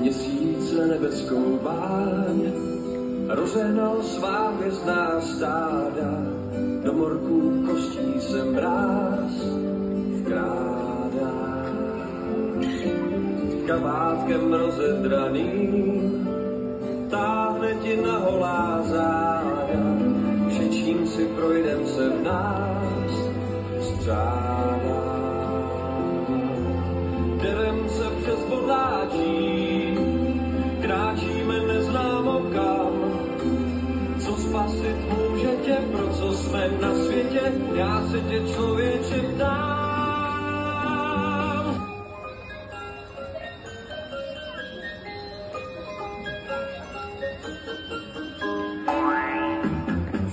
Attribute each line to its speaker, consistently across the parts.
Speaker 1: Měsíce nebeskou báň rozehnal svá hvězdná stáda, do morků kostí se mráz vkrádá. Kabátkem rozedraným táhne ti na holá záda, všečím si projdem se v nás střádá. Jdem se přes bodláčí, kráčíme neznámo kam, co spasit může tě, pro co jsme na světě, já se tě člověče ptám.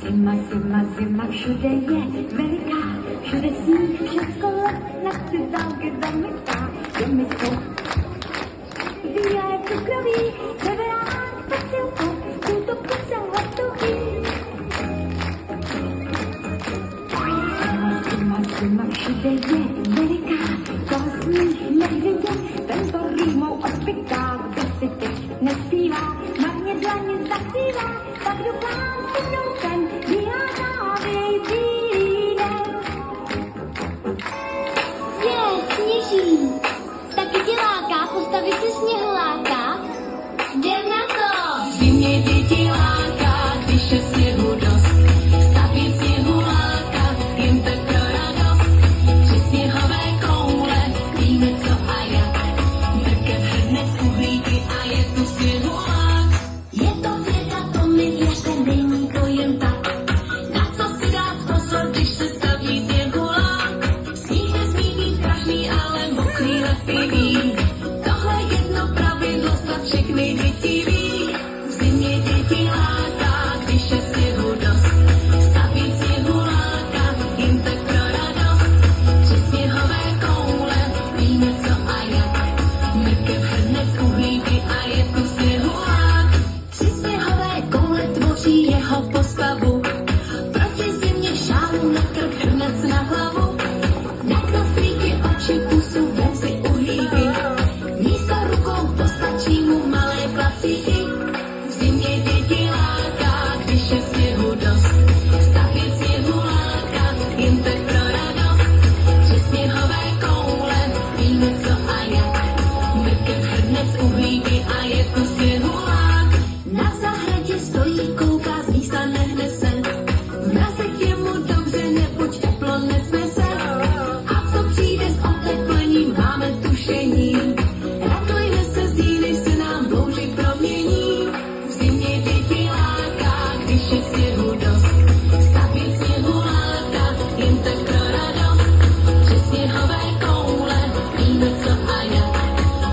Speaker 2: Zima, zima, zima, všude je veliká, všude sníh, všecko na ty dálky zamyká. Je mi to bílé cukroví, severák, posilka, jsou to puse hotový. Zima, zima, zima, všude je veliká, toho sníh nevidět, tento rýmou odpiká, kdo si teď nespívá, marně dlaně zaspívá, tak doufám si mnou ten vyhládávějící den.
Speaker 3: Sněží, taky tě láká postavit si sněhuláka? Jdem na to!
Speaker 4: Zimě děti láká, když je sněhu dost. Stavět sněhuláka, jen tak pro radost. Při sněhové koule víme co a jak. Mrkev hned z uhlíky a je tu sněhulák. Je to věda, to mi věřte, není to jen tak. Na co si dát pozor, když se staví sněhulák? Sníh nesmí být prašný, ale mokrý lepivý. Tohle jedno pravidlo snad všechny děti ví. V zimě děti láká, když je sněhu dost. Stavět sněhuláka, jen tak pro radost. Při sněhové koule víme co a jak. Mrkev hned z uhlíky a je tu sněhulák. Při sněhové koule tvoří jeho postavu. Proti zimě šálu na krk, hrnec na hlavu. Na knoflíky, oči, pusu, vem si uhlíky. Místo rukou postačí mu malé klacíky. V zimě děti láká, když je sněhu dost. Stavět sněhuláka, jen tak pro radost. Při sněhové koule víme co a jak. Mrkev hned z uhlíky a je tu sněhulák. Na zahradě stojí, kouká, z místa nehne se. V mrazech je mu dobře, neboť teplo nesnese. A co přijde s oteplením, máme tušení. Radujme se z ní, než se nám bouři promění. V zimě děti láká, když je sněhu dost. Stavět sněhuláka, jen tak pro radost. Při sněhové koule víme co a jak.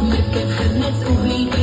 Speaker 4: Mrkev hned z uhlíky